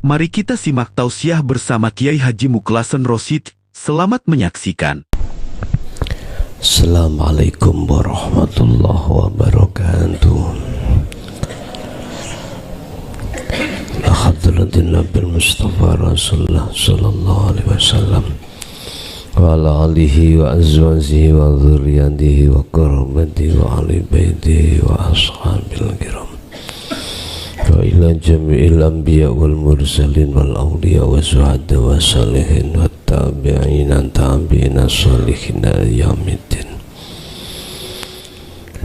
Mari kita simak tausiah bersama Kiai Haji Mukhlason Rosyid. Selamat menyaksikan. Assalamualaikum warahmatullahi wabarakatuh. Alhamdulillah Nabil Mustafa Rasulullah sallallahu alaihi wasallam wa ala alihi wa azwajihi wa dzurriyyatihi wa qurrabatihi wa ali baitihi wa ashabil kiram wa ila jami'il anbiya wal mursalin wal awliya wa suhada wa salihin wa tabi'ina tabi'ina salihin yaumiddin,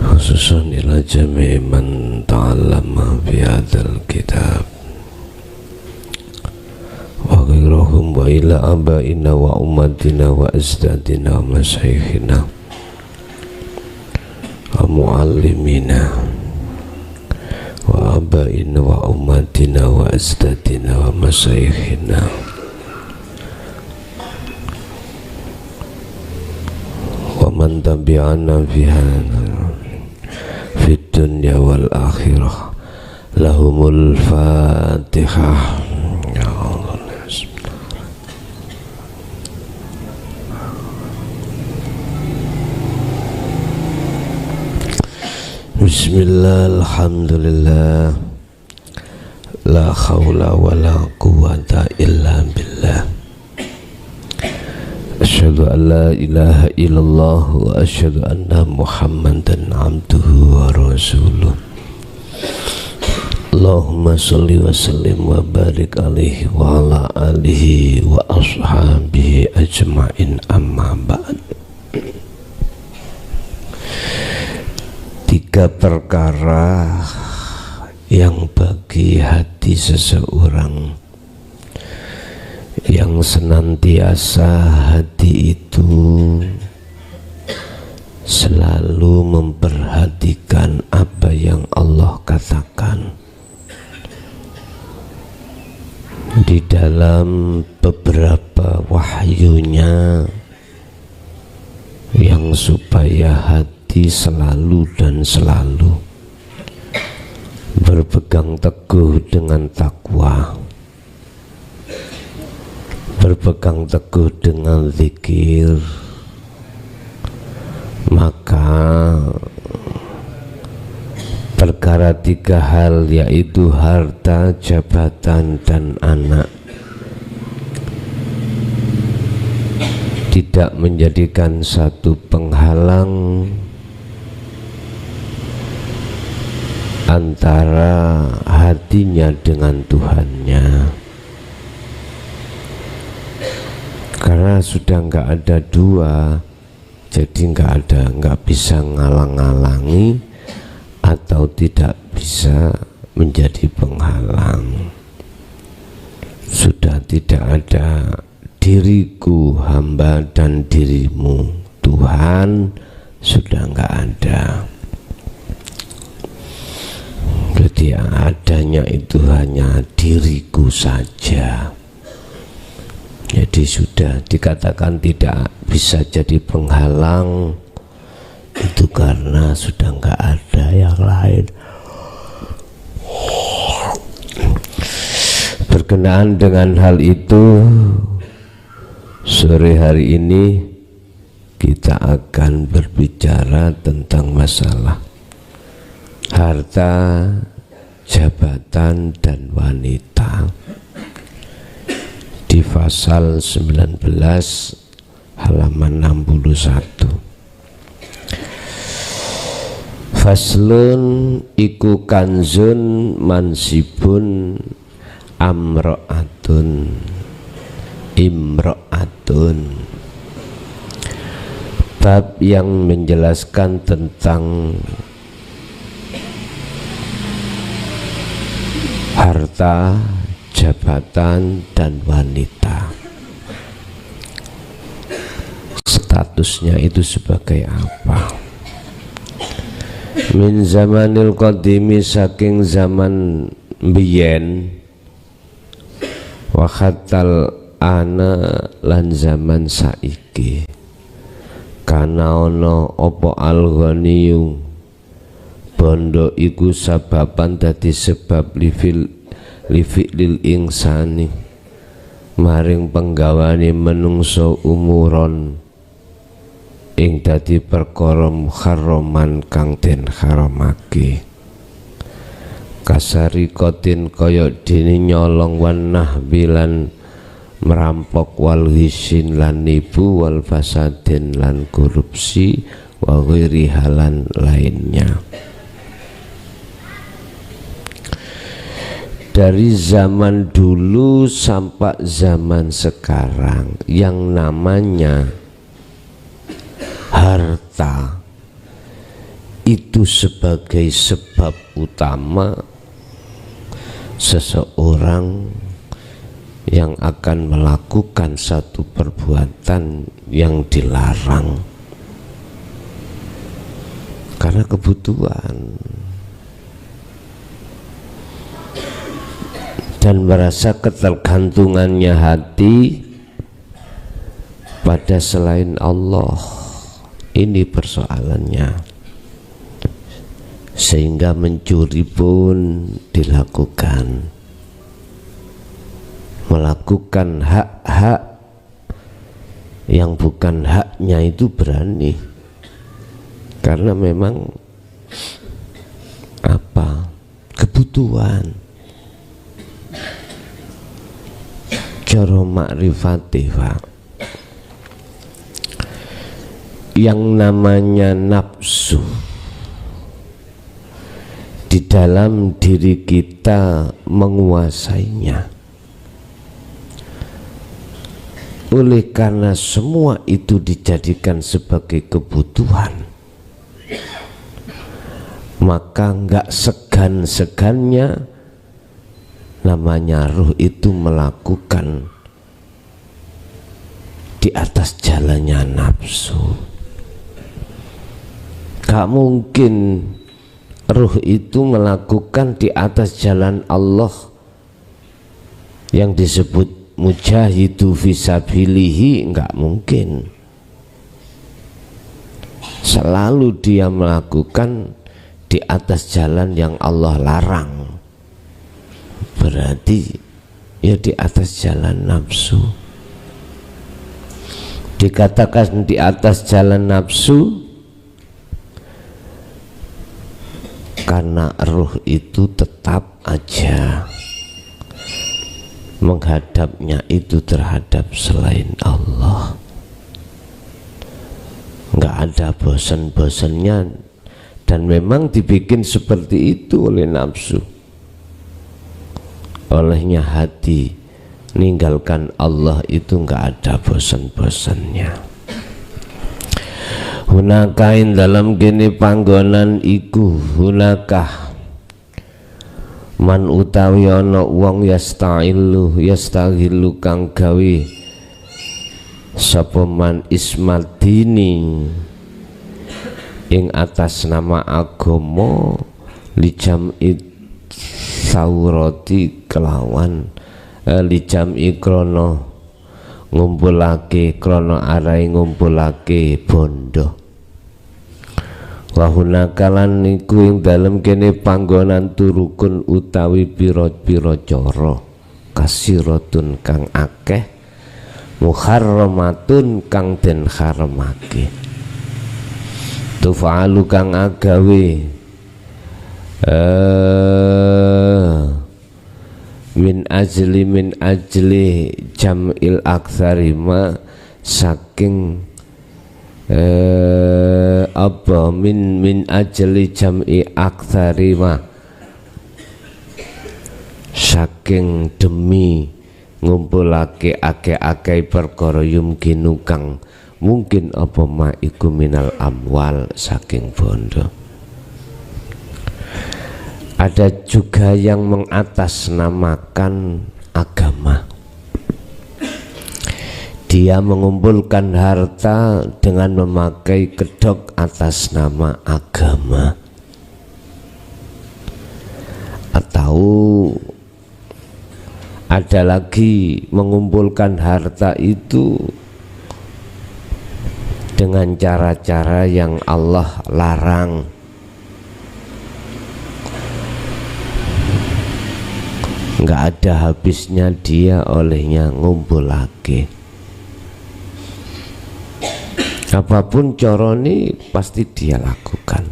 khususan ila jami'i man ta'allama fi hadzal kitab wa ghairahum wa ila abaina wa ummatina wa azdadina wa masyayikhina wa muallimina wa abaina wa ummatina wa azdadina wa masyayikhina wa man tabi'ana fi dunya wal akhirah. Lahumul Fatihah. Ya Allah. Bismillah, alhamdulillah, la khawla wa la quwwata illa billah. Asyhadu an la ilaha illallah wa asyhadu anna Muhammadan abduhu wa rasuluh. Allahumma sholli wa sallim wa barik alaihi wa ala alihi wa ashabihi ajma'in, amma ba'd. Tiga perkara yang bagi hati seseorang yang senantiasa hati itu selalu memperhatikan apa yang Allah katakan di dalam beberapa wahyunya, yang supaya hati selalu dan selalu berpegang teguh dengan takwa, berpegang teguh dengan zikir. Maka perkara tiga hal, yaitu harta, jabatan, dan anak, tidak menjadikan satu penghalang antara hatinya dengan Tuhannya. Karena sudah nggak ada dua, jadi nggak bisa ngalang-ngalangi atau tidak bisa menjadi penghalang. Sudah tidak ada diriku hamba dan dirimu Tuhan, sudah nggak ada. Jadi adanya itu hanya diriku saja. Jadi sudah dikatakan tidak bisa jadi penghalang, itu karena sudah nggak ada yang lain. Berkenaan dengan hal itu, sore hari ini kita akan berbicara tentang masalah harta, jabatan, dan wanita di pasal 19 halaman 61. Faslun iku kanzun mansibun amro'atun imro'atun. Bab yang menjelaskan tentang harta, jabatan, dan wanita. Statusnya itu sebagai apa? Min zamanil qadimi, saking zaman biyen, wa khatal ana lan zaman saiki, kana ana apa al-ghaniyu bondo iku sababan dadi sebab li fi'lil insani maring penggawane menungso umuron ing dadi perkara muharraman kang den haramake kasarikotin kaya dene nyolong wanah bilan merampok wal hisin lan nipu wal fasadin lan korupsi wa ghairi halan lainnya. Dari zaman dulu sampai zaman sekarang yang namanya harta itu sebagai sebab utama seseorang yang akan melakukan satu perbuatan yang dilarang karena kebutuhan dan merasa ketergantungannya hati pada selain Allah. Ini persoalannya, sehingga mencuri pun dilakukan, melakukan hak-hak yang bukan haknya itu berani, karena memang apa, kebutuhan. Cara makrifati, Pak, yang namanya nafsu di dalam diri kita menguasainya. Oleh karena semua itu dijadikan sebagai kebutuhan, maka enggak segan-segannya namanya ruh itu melakukan di atas jalannya nafsu. Gak mungkin ruh itu melakukan di atas jalan Allah yang disebut mujahidu fisabilihi, enggak mungkin. Selalu dia melakukan di atas jalan yang Allah larang, berarti ya di atas jalan nafsu. Dikatakan di atas jalan nafsu karena ruh itu tetap aja menghadapnya itu terhadap selain Allah, nggak ada bosan-bosannya, dan memang dibikin seperti itu oleh nafsu. Olehnya hati meninggalkan Allah itu nggak ada bosan-bosannya. Hunakain dalam gini panggonan iku, hunakah man utawi ana wong yasta'illu kang gawe sapa man ismadini ing atas nama agama lijam saurati kelawan lijam ikrono ngumpulake krono arai ngumpulake bondo. Wahunakalan niku ing dalem kene panggonan turukun utawi pira-pira cara kasiratun kang akeh muharramatun kang den haramake tufalu kang agawe min ajli jam'il aktsarima saking apa min ajli jam'i aktsarima saking demi ngumpulake akeh-akeh perkara yumkinu kang mungkin apa ma iku minal amwal saking bondo. Ada juga yang mengatasnamakan agama. Dia mengumpulkan harta dengan memakai kedok atas nama agama. Atau ada lagi mengumpulkan harta itu dengan cara-cara yang Allah larang. nggak ada habisnya dia olehnya ngumpul lagi. Apapun coroni pasti dia lakukan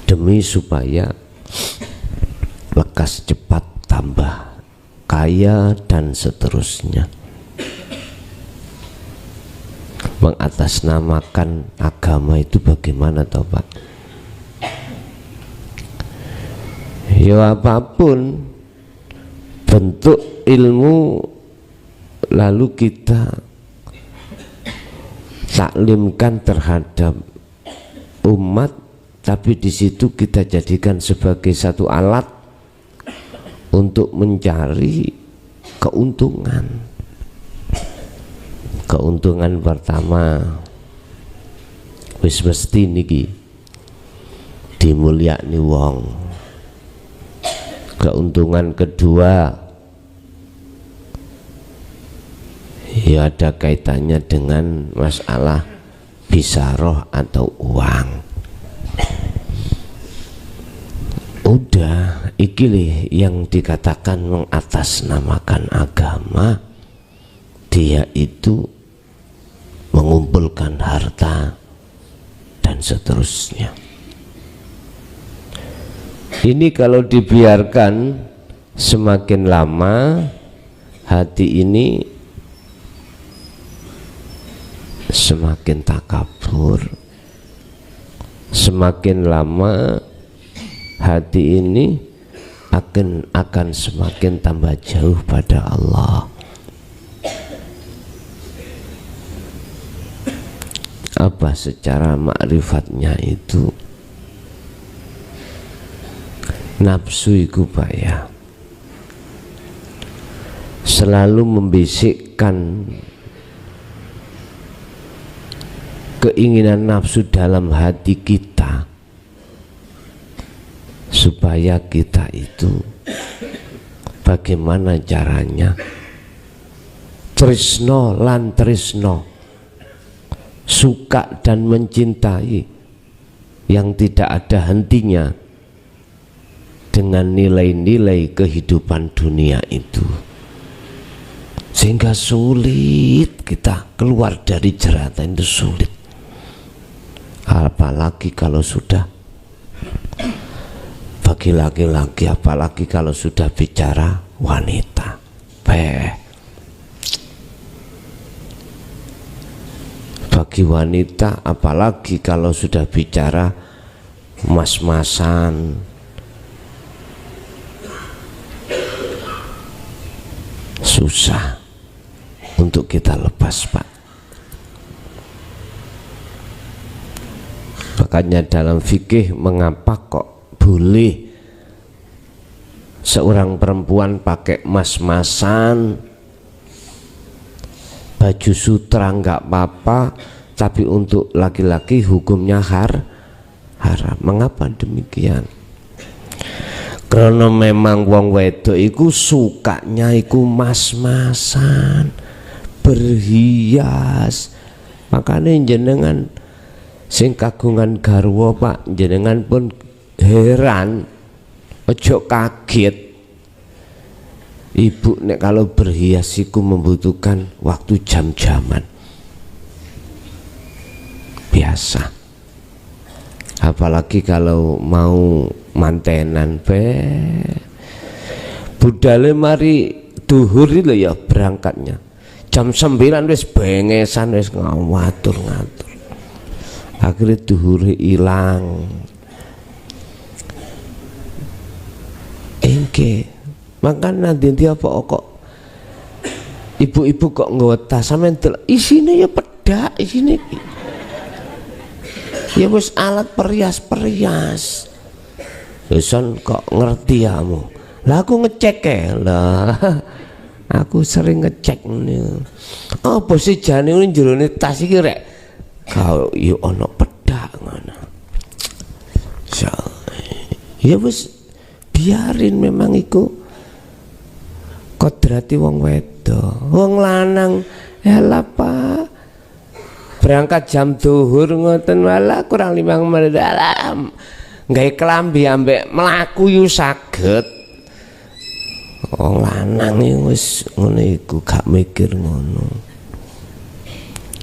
demi supaya lekas cepat tambah kaya dan seterusnya, mengatasnamakan agama itu bagaimana toh Pak? Ya apapun bentuk ilmu lalu kita taklimkan terhadap umat, tapi di situ kita jadikan sebagai satu alat untuk mencari keuntungan. Keuntungan pertama wis mesti niki dimulyani wong. Keuntungan kedua ya ada kaitannya dengan masalah bisaroh atau uang. Udah iki yang dikatakan mengatasnamakan agama, dia itu mengumpulkan harta dan seterusnya. Ini kalau dibiarkan semakin lama hati ini semakin takabur, semakin lama hati ini akan semakin tambah jauh pada Allah. Apa secara makrifatnya itu? Nafsu itu Pak ya, selalu membisikkan keinginan nafsu dalam hati kita supaya kita itu bagaimana caranya tresno lan tresno, suka dan mencintai yang tidak ada hentinya dengan nilai-nilai kehidupan dunia itu, sehingga sulit kita keluar dari jeratan itu, sulit. Apalagi kalau sudah bagi laki-laki, apalagi kalau sudah bicara wanita. Bagi wanita, apalagi kalau sudah bicara mas-masan, susah untuk kita lepas Pak. Makanya dalam fikih mengapa kok boleh seorang perempuan pakai mas-masan, baju sutra nggak apa-apa, tapi untuk laki-laki hukumnya haram. Mengapa demikian? Karena memang wong wedok iku sukanya iku mas-masan, berhias. Makanya jenengan sing kagungan garwa Pak, jenengan pun heran, ojo kaget. Ibu nek kalau berhias iku membutuhkan waktu jam-jaman biasa, apalagi kalau mau mantenan budale mari duhur lho ya berangkatnya jam 9 wis bengesan, wis ngatur-ngatur, akhirnya duhure ilang. Engke makanya nanti apa kok ibu-ibu kok nggawa tas sampean isine ya pedak, isine ya wis alat perias-perias. Beson kok ngerti kamu? Lah aku ngecek lah. Aku sering ngecek nih. Apa sih jane ini jerone tas iki rek? Kau yo ono pedak ngono. Ya wis biarin, memang iku kodrati wong wedok. Wong lanang elah Pak, berangkat jam duhur ngoten walah kurang 5 menit alam gawe klambi ambek mlaku yu saged. Wong lanang iki wis ngono iku gak mikir ngono.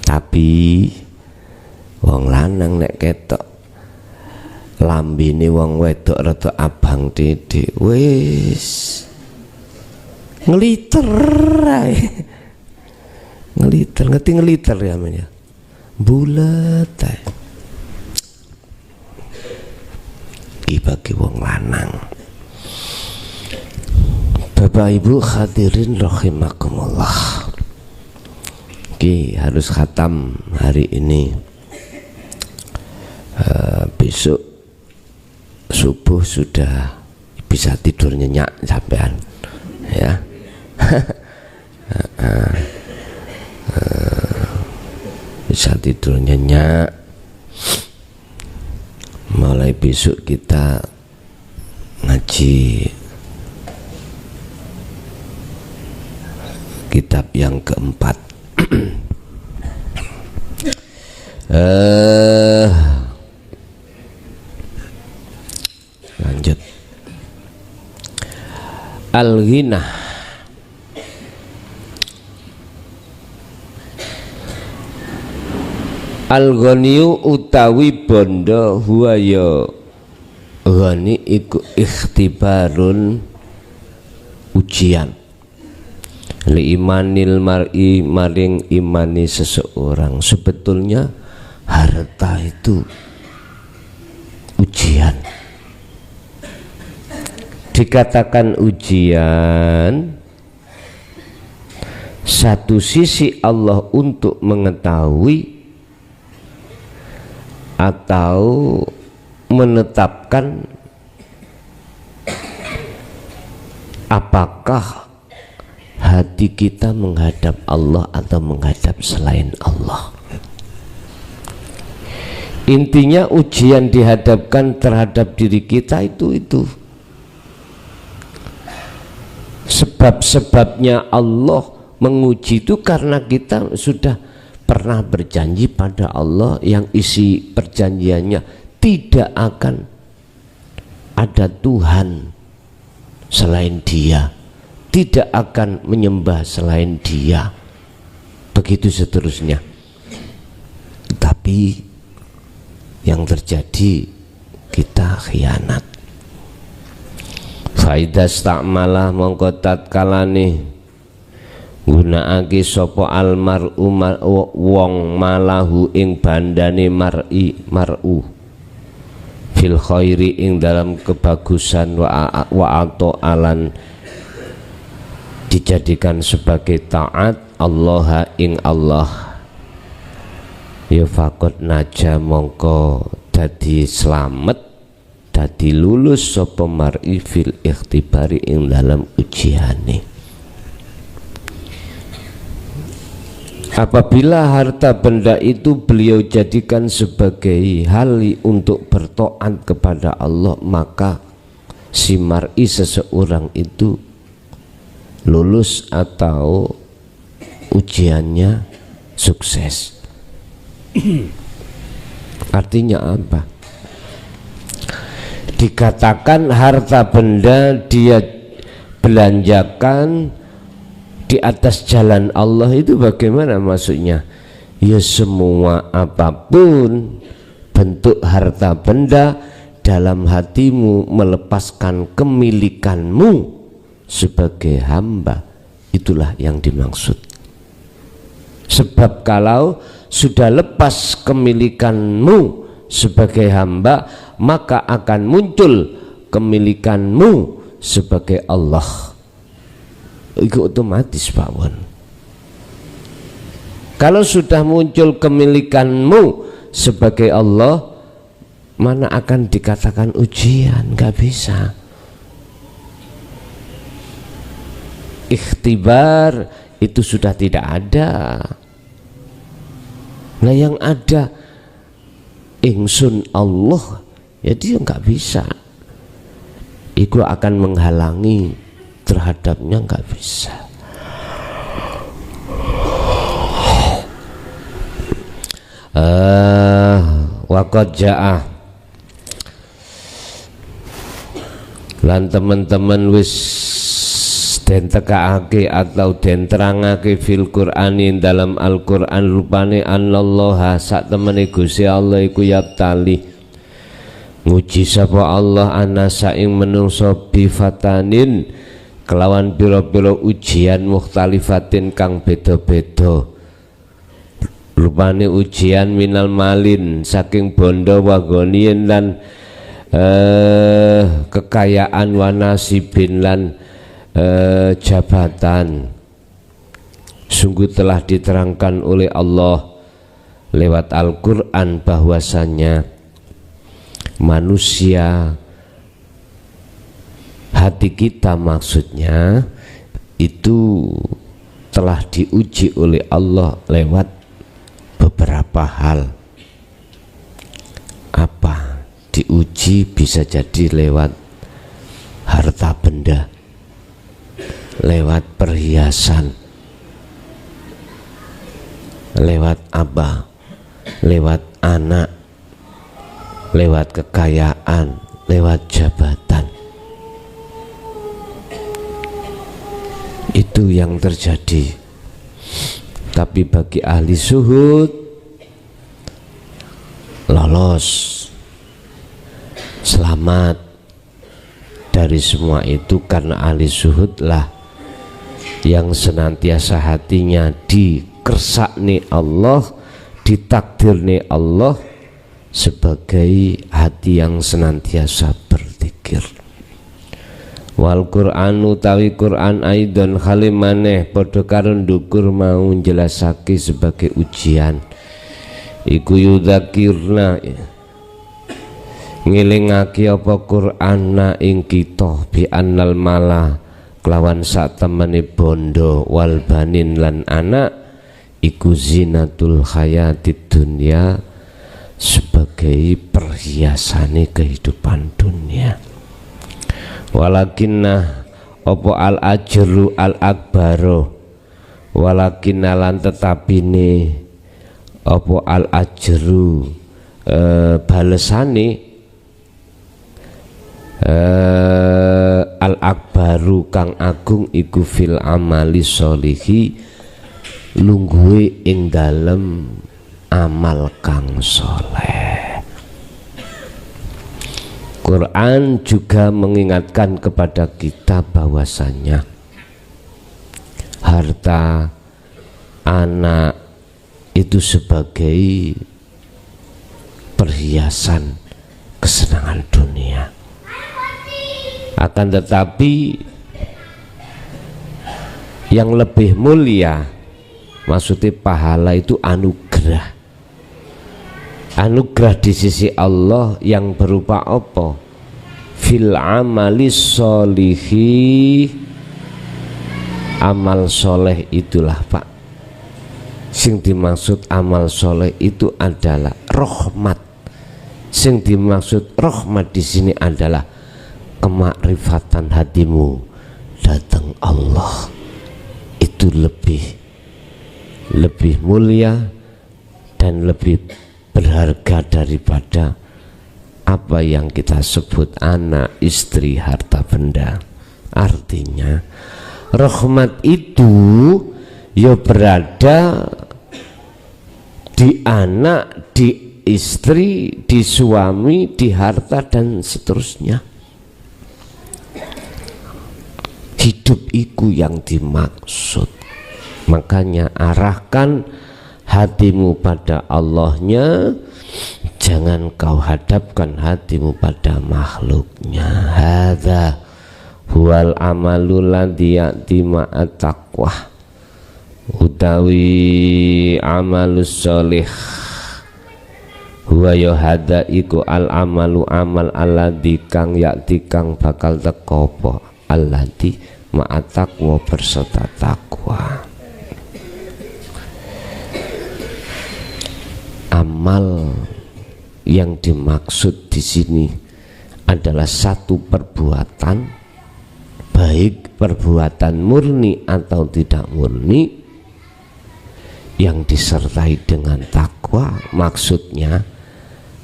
Tapi wong lanang nek ketok lambene wong wedok rada abang titik wis ngeliter ae. Ngeliter, ngerti ngeliter ya namanya. Bulet ae. Iki bagi wong lanang. Bapak Ibu hadirin rahimakumullah. Ki harus khatam hari ini. Besok subuh sudah bisa tidur nyenyak sampean ya. Bisa tidur nyenyak. Mulai besok kita ngaji kitab yang keempat. Lanjut. Al-Ghinah. Al-Ghaniyu utawi bondo huwa ya ghani iku ikhtibarun ujian li imanil mar'i maring imani seseorang. Sebetulnya harta itu ujian. Dikatakan ujian, satu sisi Allah untuk mengetahui atau menetapkan apakah hati kita menghadap Allah atau menghadap selain Allah. Intinya ujian dihadapkan terhadap diri kita itu. Sebab-sebabnya Allah menguji itu karena kita sudah pernah berjanji pada Allah yang isi perjanjiannya tidak akan ada Tuhan selain Dia, tidak akan menyembah selain Dia, begitu seterusnya. Tapi yang terjadi kita khianat. Faidah stakmalah mongko tatkalane gunakake sapa almar'u wong malahu ing bandane mar'u fil khairi ing dalam kebagusan wa alan dijadikan sebagai taat Allah ing Allah ya faqad naja mongko dadi slamet dadi lulus sapa mar'i fil ikhtibari ing dalam ujiane. Apabila harta benda itu beliau jadikan sebagai hal untuk bertaat kepada Allah, maka si mar'i seseorang itu lulus atau ujiannya sukses. Artinya apa? Dikatakan harta benda dia belanjakan di atas jalan Allah itu bagaimana maksudnya? Ya semua apapun bentuk harta benda dalam hatimu melepaskan kemilikanmu sebagai hamba, itulah yang dimaksud. Sebab kalau sudah lepas kemilikanmu sebagai hamba, maka akan muncul kemilikanmu sebagai Allah. Itu otomatis Pak Wan. Kalau sudah muncul kemilikanmu sebagai Allah, mana akan dikatakan ujian? Gak bisa. Ikhtibar itu sudah tidak ada. Nah yang ada ingsun Allah, ya dia nggak bisa. Itu akan menghalangi terhadapnya, nggak bisa. Waqad ja'ah lan teman-teman wis den tekaake atau den terangake fil Qur'ani dalam Al-Qur'an rupane anallaha sak temene Gusti Allah iku yaptali nguji sapa Allah anasa ing menungso bifatanin kelawan pira-pira ujian mukhtalifatin kang beda-beda. Rupane ujian minal malin saking bondo wagonien lan kekayaan wanasibin lan jabatan. Sungguh telah diterangkan oleh Allah lewat Al-Qur'an bahwasanya manusia, hati kita maksudnya itu telah diuji oleh Allah lewat beberapa hal. Apa? Diuji bisa jadi lewat harta benda, lewat perhiasan, lewat apa? Lewat anak, lewat kekayaan, lewat jabatan. Itu yang terjadi. Tapi bagi ahli zuhud lolos, selamat dari semua itu karena ahli zuhud lah yang senantiasa hatinya dikersakni Allah, ditakdirni Allah sebagai hati yang senantiasa berzikir. Wal Qur'anu tawi Qur'an aidon kalimaneh padha karo ndukur mau jelasake sebagai ujian iku yudzakirna ngelingake apa Qur'ana ing kita bi annal mala kelawan sak temene bondo wal banin lan anak iku zinatul hayatid dunya sebagai perhiasane kehidupan dunia. Walakinna opo al ajru al akbaro walakinna lan tetapine opo al ajru balesane al akbaru kang agung iku fil amali sholihi lungguhe ing dalem amal kang soleh. Quran juga mengingatkan kepada kita bahwasanya harta, anak itu sebagai perhiasan kesenangan dunia. Akan tetapi yang lebih mulia, maksudnya pahala itu anugerah. Anugerah di sisi Allah yang berupa apa? Fil amali sholihi, amal soleh itulah Pak. Sing dimaksud amal soleh itu adalah rahmat. Sing dimaksud rahmat di sini adalah kemakrifatan hatimu datang Allah. Itu lebih mulia dan lebih berharga daripada apa yang kita sebut anak, istri, harta benda. Artinya rahmat itu ya berada di anak, di istri, di suami, di harta dan seterusnya. Hidup itu yang dimaksud. Makanya arahkan hatimu pada Allahnya, jangan kau hadapkan hatimu pada makhluknya. Hadza huwal amalul ladzi ya'ti ma'at taqwa, utawi amalus sholih. Huwa ya hadza iku al amalu amal alladzi kang ya'ti kang bakal teko apa alladzi ma'at taqwa berserta takwa. Amal yang dimaksud di sini adalah satu perbuatan, baik perbuatan murni atau tidak murni, yang disertai dengan takwa. Maksudnya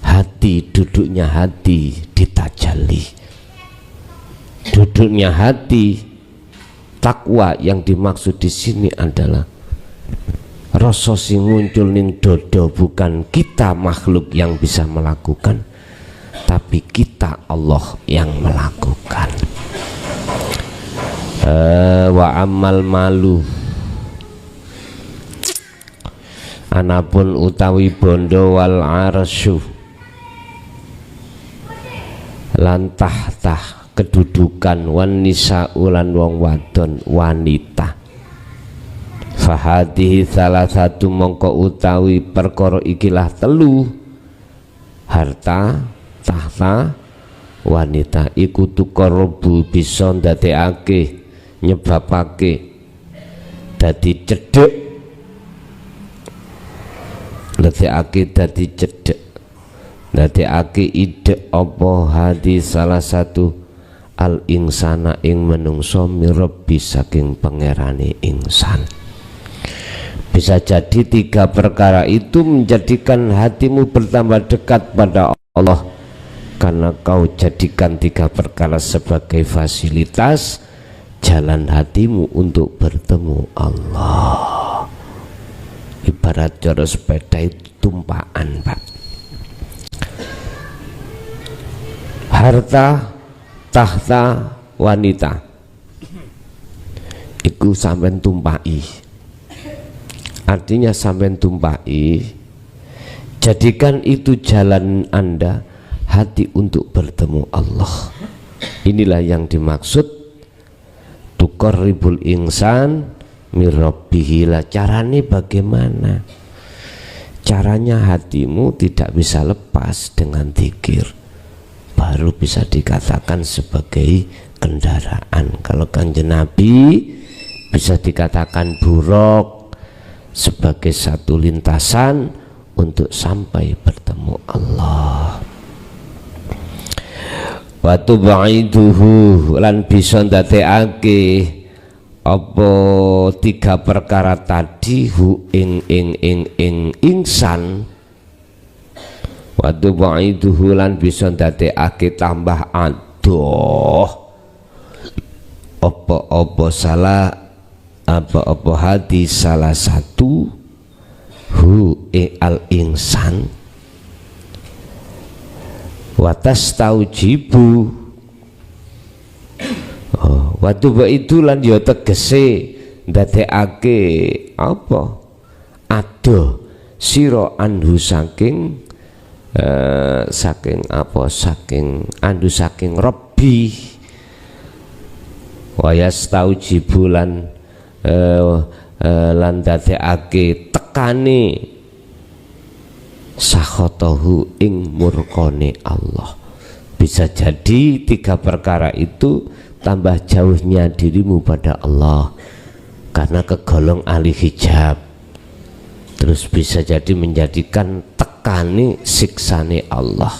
hati, duduknya hati di tajalli, duduknya hati Takwa yang dimaksud di sini adalah rasa sing muncul ning dodo bukan kita makhluk yang bisa melakukan, tapi kita Allah yang melakukan. Wa amal malu, anapun utawi bondo wal arsyu lan tahtah kedudukan wan nisa ulan wong wadon wanita. Fahadihi salah satu mongko utawi perkara ikilah telu, harta, tahta, wanita iku tuqarrubu bisa ndadekake nyebabake dadi cedhek, ndadekake dadi cedhek, ndadekake ide apa hadis salah satu al insana ing menungso mirabbi saking pangerane insan. Bisa jadi tiga perkara itu menjadikan hatimu bertambah dekat pada Allah, karena kau jadikan tiga perkara sebagai fasilitas jalan hatimu untuk bertemu Allah. Ibarat cara sepeda itu tumpaan, Pak. Harta, tahta, wanita iku sampean tumpai. Artinya sampean tumpai, jadikan itu jalan Anda, hati untuk bertemu Allah. Inilah yang dimaksud tuqarribul insan mirabbihi. Lah caranya bagaimana? Caranya hatimu tidak bisa lepas dengan zikir, baru bisa dikatakan sebagai kendaraan. Kalau Kanjeng Nabi bisa dikatakan buruk, sebagai satu lintasan untuk sampai bertemu Allah. Wa tubaiduhu lan bisa ndadekake apa tiga perkara tadi hu ing insan. Wa tubaiduhu lan bisa ndadekake tambah adoh apa salah apa hadis salah satu hu al insan watas taujibu. Waktu itu lan yo tegese ndadekake apa ado sira anhu saking saking andu saking Rabbi, wayas taujibu lan dadekake tekane sakhotohu ing murkone Allah. Bisa jadi tiga perkara itu tambah jauhnya dirimu pada Allah karena kegolong ahli hijab, terus bisa jadi menjadikan tekane siksane Allah.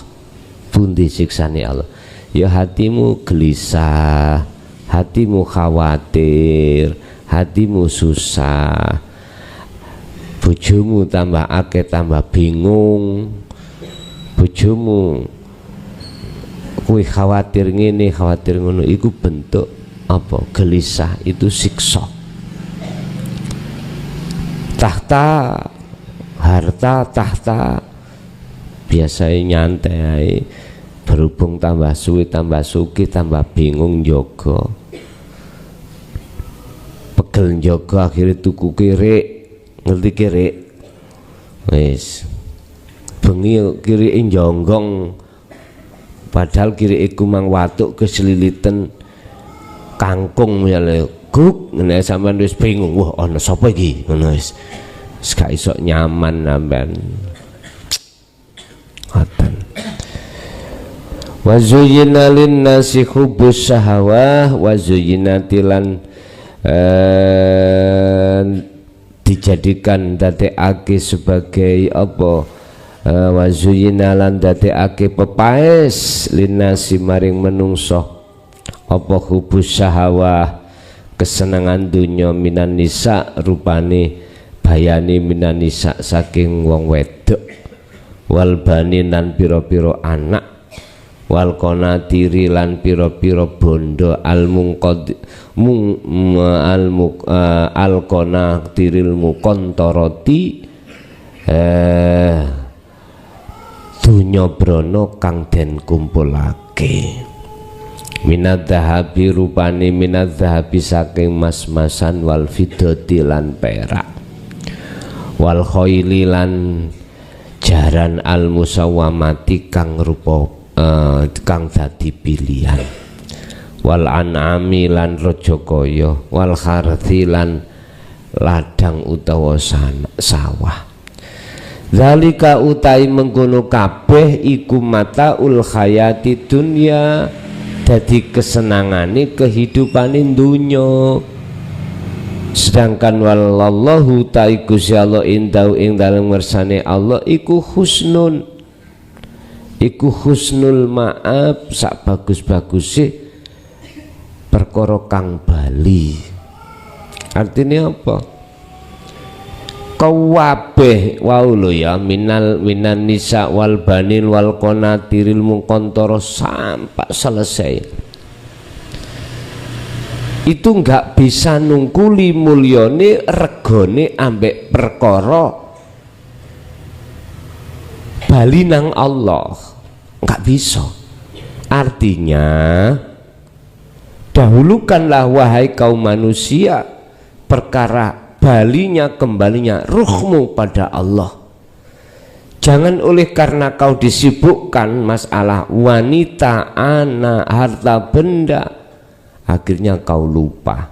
Pundi siksane Allah? Ya hatimu gelisah, hatimu khawatir, hatimu susah, bojomu tambah akeh tambah bingung, bojomu kuwi khawatir ngene khawatir ngono, iku bentuk apa? Gelisah, itu siksa. Tahta, harta, tahta biasanya nyantai, berhubung tambah suwi tambah sugih tambah bingung njogo, pegel njogo akhirnya tuku kirik, ngerti kirik wis bengi kirik jonggong, padahal kirik iku mang watuk keselilitan kangkung misalnya guk ngene sampean wis bingung, wah ana sapa iki ngono wis gak iso nyaman sampean. Ngoten. Wa zuyyina lin-nasi hubbus syahawah wa zuyyinatilan dijadikan dadekake sebagai apa? Wa zuyyina lan dadekake pepaes lin-nasi maring menungso apa hubbus syahawah, kesenangan dunya minan nisa, rupane bayani minan nisa saking wong wedok, wal banin lan pira-pira anak, wal qanatiri lan pira-pira bondo al qanatiril muqantarati dunya brana kang den kumpulake minadzahabi rupane minadzahabi saking mas-masan wal fiddati lan perak wal khaili lan jaran al musawwamati kang rupa kang dadi pilihan wal an'ami lan raja kaya wal kharthi lan ladang utawa sawah zalika utai mengkono kabeh iku mataul hayati dunya dadi kesenangane kehidupane dunya sedangkan wallahu ta'ala Gusti Allah indau ing dalem ngersane Allah iku husnul ma'ab sak bagus-baguse perkara kang bali. Artinya apa? Kawabeh wau lho ya minan nisa wal banin wal qanatiril muqantara sampai selesai. Itu enggak bisa nungkuli mulyane regane ambek perkara bali nang Allah. Enggak bisa. Artinya dahulukanlah wahai kaum manusia perkara balinya kembalinya ruhmu pada Allah. Jangan oleh karena kau disibukkan masalah wanita, anak, harta benda, akhirnya kau lupa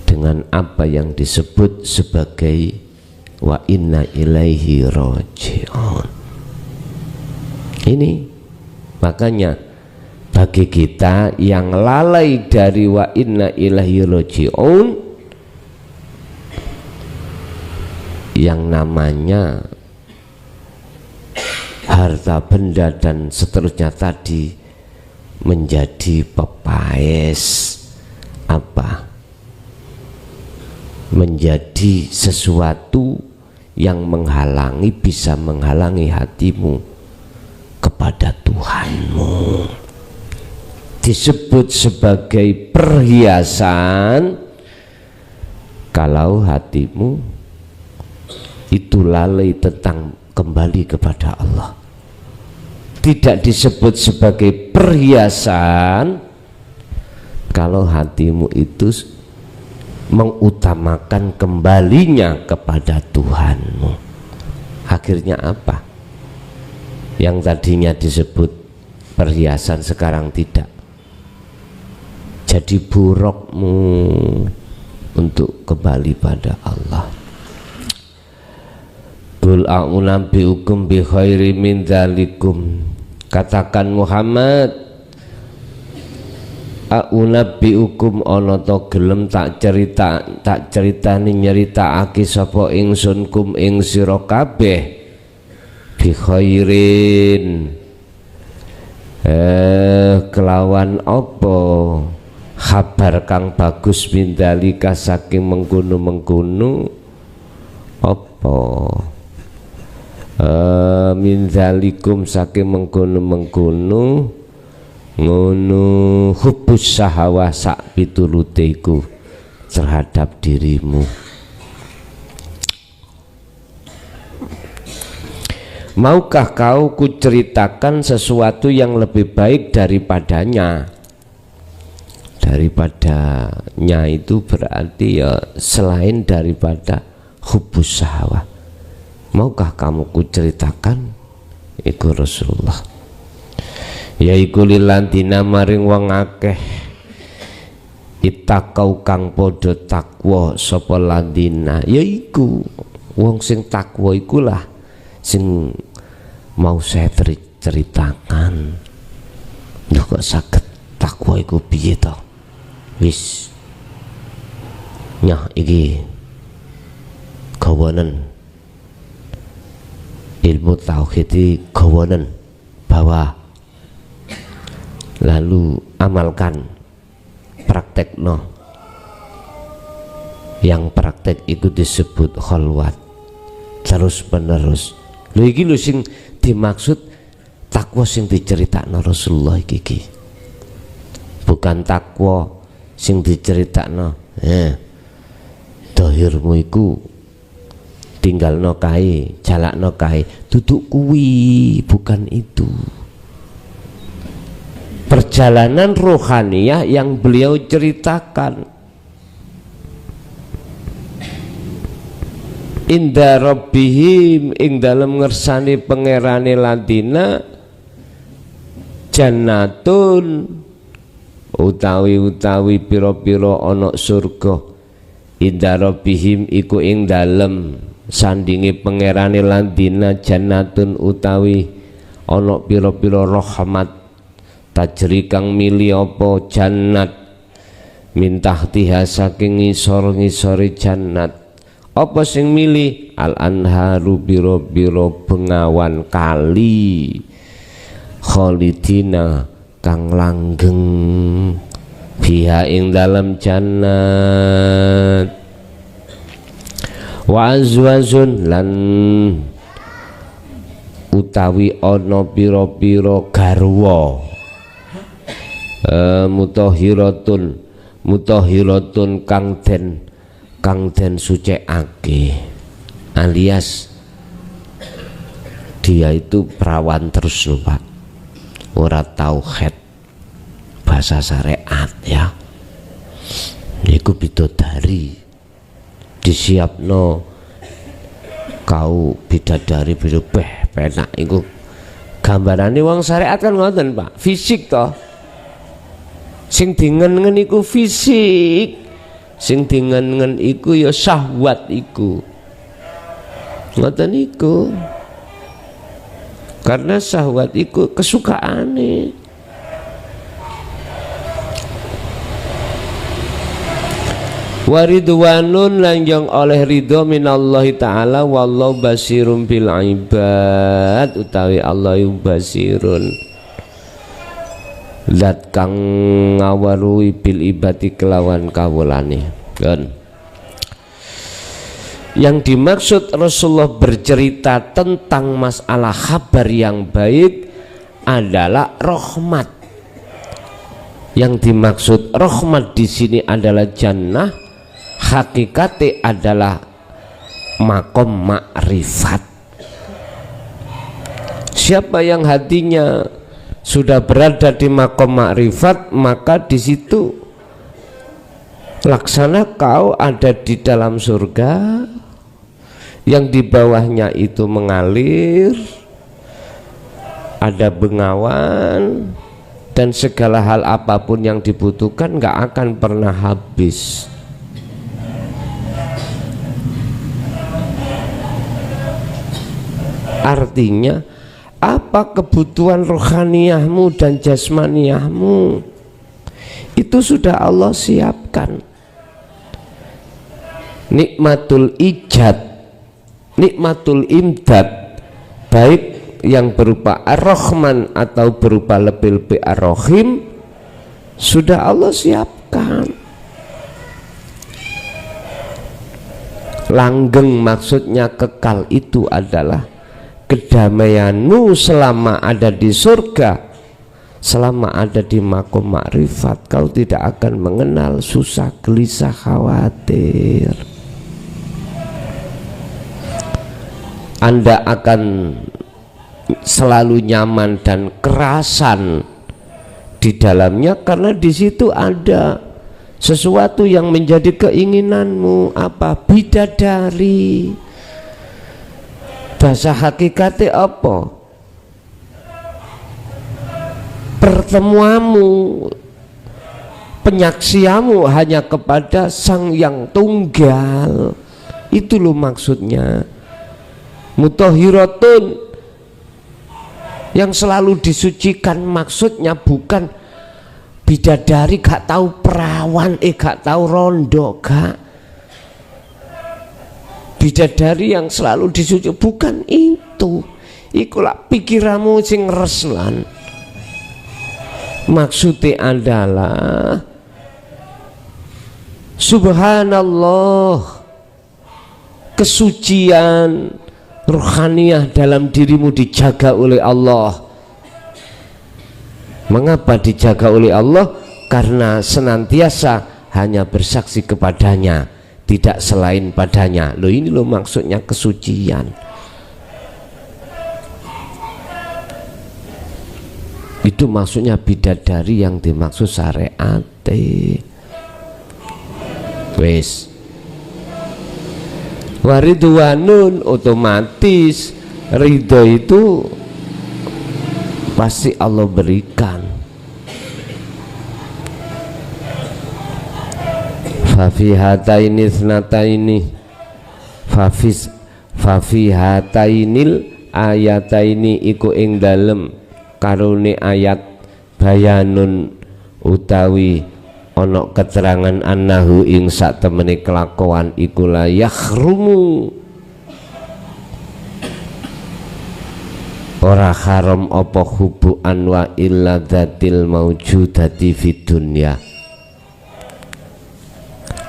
dengan apa yang disebut sebagai wa inna ilaihi raji'un. Ini makanya bagi kita yang lalai dari wa inna ilaihi raji'un, yang namanya harta benda dan seterusnya tadi menjadi pepaes apa? Menjadi sesuatu yang menghalangi, bisa menghalangi hatimu kepada Tuhanmu. Disebut sebagai perhiasan kalau hatimu itu lalai tentang kembali kepada Allah. Tidak disebut sebagai perhiasan kalau hatimu itu mengutamakan kembalinya kepada Tuhanmu. Akhirnya apa? Yang tadinya disebut perhiasan sekarang tidak. Jadi burukmu untuk kembali pada Allah. Qul a'unabbi'ukum bi khairi min dzalikum. Katakan Muhammad, a'unabbi'ukum ana to gelem tak ceritani nyeritakake sapa ingsun kum ing sira kabeh bi khairin kelawan apa kabar kang bagus mindalika saking mengkono-mengkono apa mindalikum saking mengkono-mengkono ngono hubus sahawah sak pitulute iku terhadap dirimu. Maukah kau kuceritakan sesuatu yang lebih baik daripadanya? Daripadanya itu berarti ya selain daripada hubus sahwah. Maukah kamu kuceritakan? Iku Rasulullah. Yaiku lilantina maring wong akeh itakau kang podo takwa sapa landina. Yaiku wong sing takwa ikulah sing mau saya ceritakan. Lho kok saged takwa iku piye to? Wis nyah iki kawanen ilmu tauhid iki kawanen bahwa lalu amalkan, praktekno. Yang praktek itu disebut khalwat terus menerus. Lho iki lho sing dimaksud takwa sing diceritakno Rasulullah iki. Bukan takwa sing diceritakno dohirmu iku tinggalno kae, jalakno kae, duduk kuwi, bukan itu. Perjalanan rohaniyah yang beliau ceritakan. Inda rabbihim, ing dalem ngersani pangerane ladina, jannatun utawi pira-pira ana surga. Inda rabbihim iku ing dalem sandinge pangerane ladina, jannatun utawi ana pira-pira rahmat tajri kang mili apa jannat min tahtiha saking ngisor-ngisore jannat. Apa sing milih? Al anharu biro-biro bengawan kali khalidina kang langgeng biha ing dalam jannat. Wa azwajun lan utawi ana pira-pira garwa mutahhiratun kang den sucekake, alias dia itu perawan terus lho Pak, ora tauhid bahasa syariat ya, niku bidadari disiapno kau bidadari beh penak iku gambarane wong syariat kan ngoten Pak, fisik toh sing dingen-ngen iku fisik, sing dingen-ngen iku ya syahwat iku, ngoten iku, karena syahwat iku kesukaane. Waridwanun lanjang oleh ridho minallahi ta'ala wallahu basirum bil ibad, utawi Allah basirun zat kang ngawaruhi bil ibadi kelawan kawulane. Kan yang dimaksud Rasulullah bercerita tentang masalah kabar yang baik adalah rahmat. Yang dimaksud rahmat di sini adalah jannah, hakikatnya adalah makom makrifat. Siapa yang hatinya sudah berada di makom makrifat, maka di situ laksana kau ada di dalam surga, yang di bawahnya itu mengalir, ada bengawan, dan segala hal apapun yang dibutuhkan nggak akan pernah habis. Artinya apa kebutuhan rohaniyahmu dan jasmaniyahmu itu sudah Allah siapkan. Nikmatul ijad, nikmatul imdad, baik yang berupa ar-Rahman atau berupa lebih-lebih ar-Rahim, sudah Allah siapkan. Langgeng maksudnya kekal itu adalah kedamaianmu selama ada di surga, selama ada di makom makrifat, kau tidak akan mengenal susah, gelisah, khawatir. Anda akan selalu nyaman dan kerasan di dalamnya, karena di situ ada sesuatu yang menjadi keinginanmu. Apa? Bidadari. Bahasa hakikatnya apa? Pertemuanmu, penyaksiamu hanya kepada Sang Yang Tunggal. Itu loh maksudnya. Mutahhiratun, yang selalu disucikan, maksudnya bukan bidadari gak tahu perawan, gak tahu rondo, gak. Bidadari yang selalu disuci, bukan itu. Ikulah pikiranmu sing reslan. Maksudnya adalah subhanallah, kesucian rohaniyah dalam dirimu dijaga oleh Allah. Mengapa dijaga oleh Allah? Karena senantiasa hanya bersaksi kepadanya, tidak selain padanya. Loh, ini loh maksudnya kesucian. Itu maksudnya bidadari yang dimaksud syariat. Wes waridwanun, otomatis ridho itu pasti Allah berikan. Fafi hataini thnataini fafi hatainil ayataini iku ing dalem karone ayat bayanun utawi ana keterangan annahu ing sak temene kelakuan iku la yakhrumu ora haram apa hubu anwa illa dzatil maujudati fid dunya.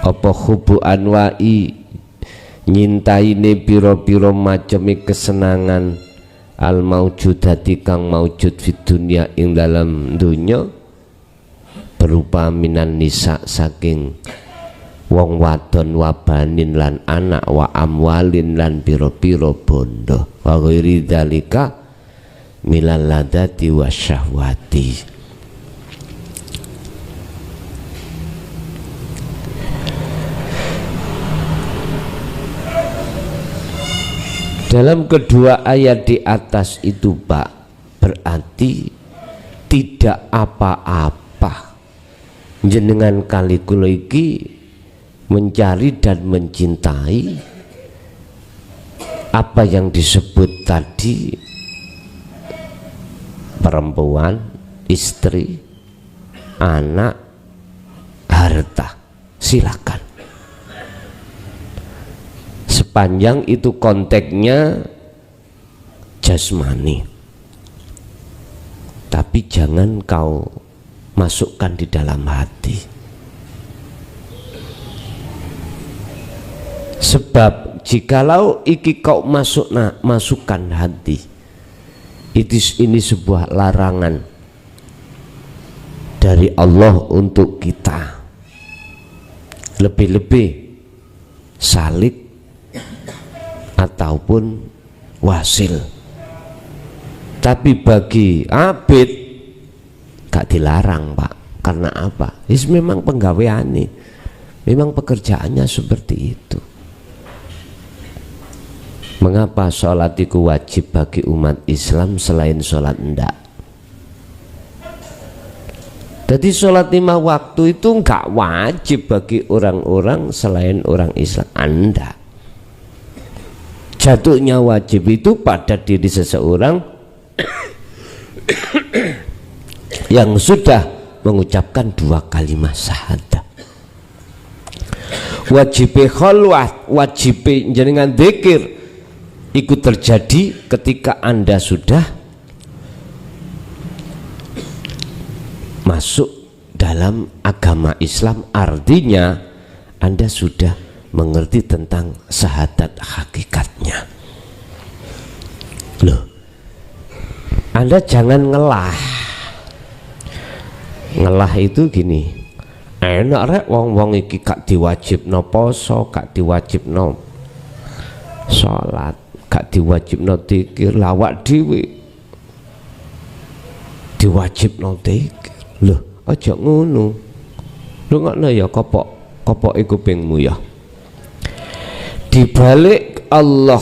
Apa hubu anwa'i nyintaine pira-pira maceme kesenangan al maujudati kang maujud fid dunya ing dalam dunya, berupa minan nisa saking wong wadon wabanin lan anak wa amwalin lan pira-pira bondo wa ghairi dzalika milal ladati wasyahwati. Dalam kedua ayat di atas itu Pak, berarti tidak apa-apa jenengan kali kula iki mencari dan mencintai apa yang disebut tadi, perempuan, istri, anak, harta, silakan. Sepanjang itu konteksnya jasmani, tapi jangan kau masukkan di dalam hati. Sebab jikalau iki kau masukkan hati, ini sebuah larangan dari Allah untuk kita. Lebih-lebih salik ataupun wasil. Tapi bagi abid gak dilarang Pak. Karena apa? Memang penggaweane, memang pekerjaannya seperti itu. Mengapa sholat itu wajib bagi umat Islam selain sholat enggak? Jadi sholat 5 waktu itu enggak wajib bagi orang-orang selain orang Islam. Anda jatuhnya wajib itu pada diri seseorang yang sudah mengucapkan 2 kalimat syahadat. Wajib kholwat, wajib jenengan dzikir itu terjadi ketika Anda sudah masuk dalam agama Islam, artinya Anda sudah mengerti tentang syahadat hakikatnya. Loh, Anda jangan ngelah. Ngelah itu gini, enak rek wong-wong iki gak diwajibno poso, gak diwajibno salat, gak diwajibno dzikir, lawak dhewe diwajibno dzikir. Loh, aja ngono. Rungokno ya kopok kupingmu ya. Di balik Allah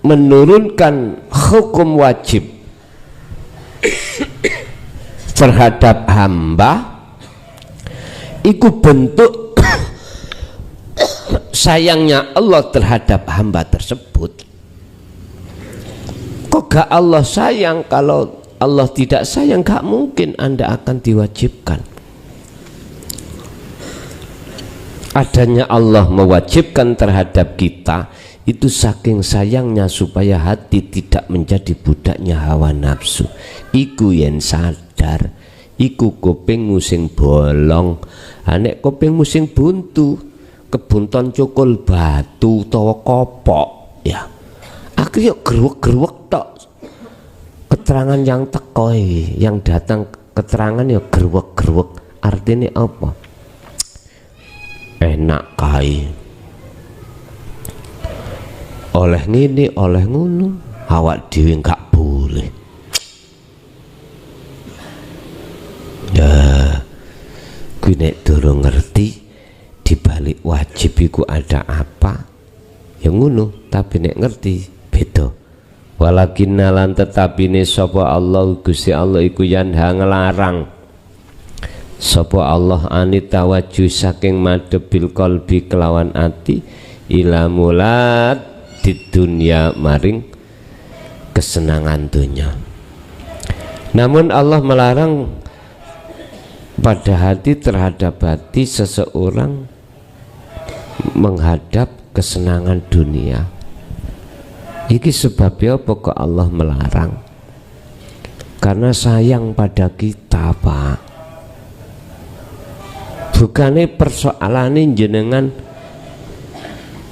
menurunkan hukum wajib terhadap hamba, itu bentuk sayangnya Allah terhadap hamba tersebut. Kok gak Allah sayang? Kalau Allah tidak sayang, gak mungkin Anda akan diwajibkan. Adanya Allah mewajibkan terhadap kita itu saking sayangnya supaya hati tidak menjadi budaknya hawa nafsu. Iku yen sadar, iku kupingmu sing bolong. Nek kupingmu sing buntu, kebunton cukul batu utawa kopok, ya akhirnya gerwek-gerwek tok. Keterangan yang tekoi yang datang keterangan ya gerwek-gerwek. Artinya apa? Enak kai. Oleh ngene, oleh ngono, awak dhewe gak boleh. Ya, kuwi nek durung ngerti dibalik wajib iku ada apa, ya ngono. Tapi nek ngerti beda. Walakinna lan tetapine sapa Allah Gusti Allah iku yanha ngelarang sapa Allah anita waju saking madhebil qalbi kelawan ati ila mulat di dunia maring kesenangan dunia. Namun Allah melarang pada hati terhadap hati seseorang menghadap kesenangan dunia. Iki sebabnya apa kok Allah melarang? Karena sayang pada kita, Pak. Bukannya persoalannya jenengan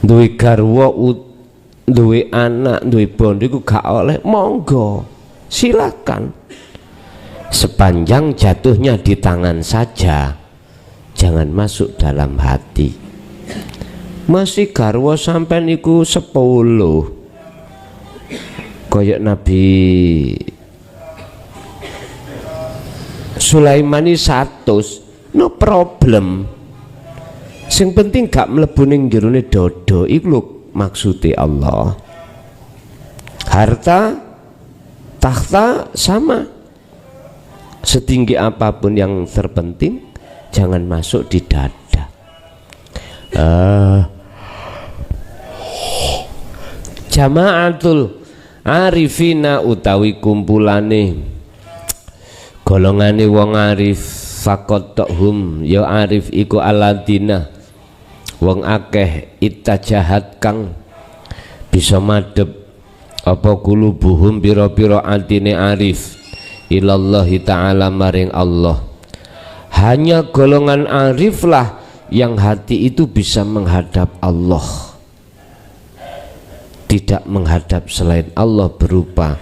duwe garwa, duwe anak, duwe bondo iku gak oleh, monggo silakan. Sepanjang jatuhnya di tangan saja, jangan masuk dalam hati. Masih garwa sampai niku 10 koyok Nabi Sulaimani 100, no problem. Sing penting gak mlebu ning jerone dodo. Iku lho maksude Allah. Harta, takhta sama. Setinggi apapun yang terpenting jangan masuk di dada. Jamaatul arifina utawi kumpulane golongane wong arif fakotohum ya arif iku aladina wong akeh itajahat kang bisa madhep apa kulubuhum pira-pira atine arif ilallahi ta'ala maring Allah. Hanya golongan arif lah yang hati itu bisa menghadap Allah, tidak menghadap selain Allah berupa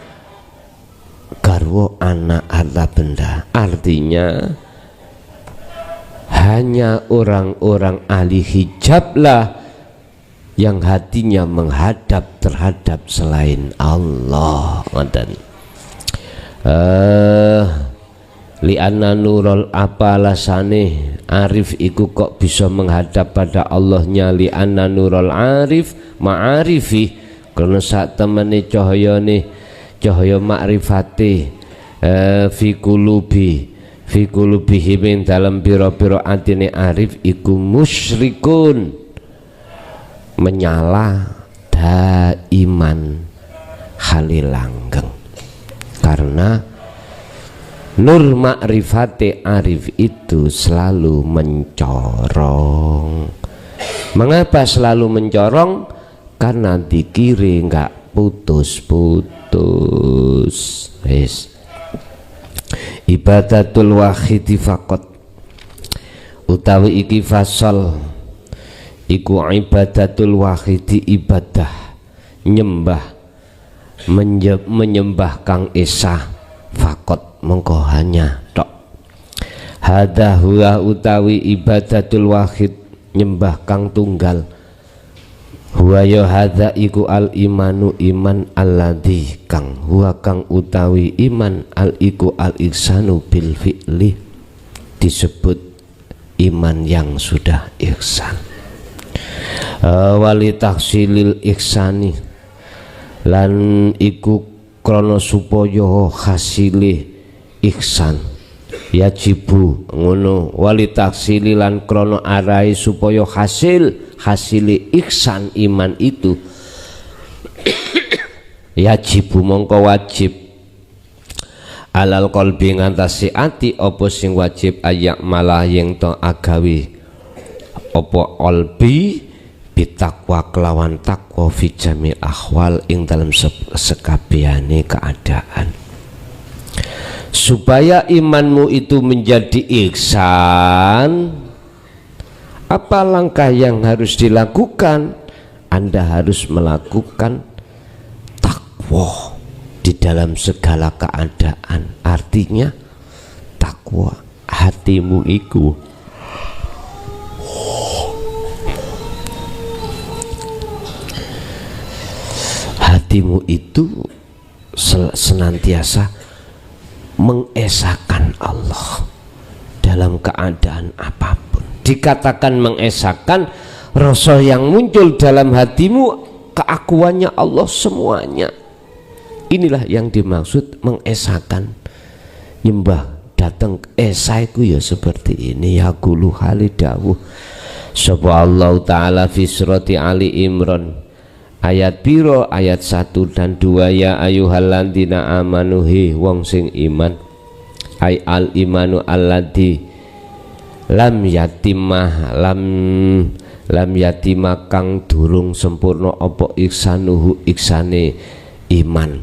garwa, anak, harta benda. Artinya hanya orang-orang ahli hijab lah yang hatinya menghadap terhadap selain Allah. Li'anna nurul apa alasane arif iku kok bisa menghadap pada Allahnya. Li'anna nurul arif ma'arifi, karena saat temene cahayane cahaya makrifate fi qulubihim ing dalam pira-pira atine arif iku musyrikun, menyala daiman halilanggeng. Karena nur makrifate arif itu selalu mencorong. Mengapa selalu mencorong? Karena dikiri enggak putus-putus. Yes. Ibadatul wahidi faqat utawi iki fasal iku ibadatul wahidi, ibadah nyembah menyembah kang esa faqat mongko hanya tok. Hadza huwa utawi ibadatul wahid nyembah kang tunggal. Huwa ya hadza iku al imanu iman alladzi kang huwa kang utawi iman al iku al ihsanu bil fi'li, disebut iman yang sudah ihsan. Wali tahsilil ihsani lan iku krana supaya hasile ihsan yajibu ngono. Wali tahsili lan krana arai supaya hasile ihsan iman itu yajibu mongko wajib alal qalbi ngantasi ati apa sing wajib ayak malah yang to agawe apa qalbi bitakwa kelawan takwa fi jamil ahwal ing dalam sekabehane keadaan, supaya imanmu itu menjadi ihsan. Apa langkah yang harus dilakukan? Anda harus melakukan takwa di dalam segala keadaan. Artinya takwa takwa. Hatimu iku itu senantiasa mengesahkan Allah dalam keadaan apapun. Dikatakan mengesahkan, rasa yang muncul dalam hatimu keakuannya Allah semuanya. Inilah yang dimaksud mengesahkan. Nyembah datang esaiku ya seperti ini, ya gulu halidawuh sapa Allah taala fi surati Ali Imran ayat piro, ayat 1 dan 2, ya ayyuhalladzina amanu hi wong sing iman, ay al imanu alladzi lam yatimah kang durung sempurna apa iksanuhu iksane iman.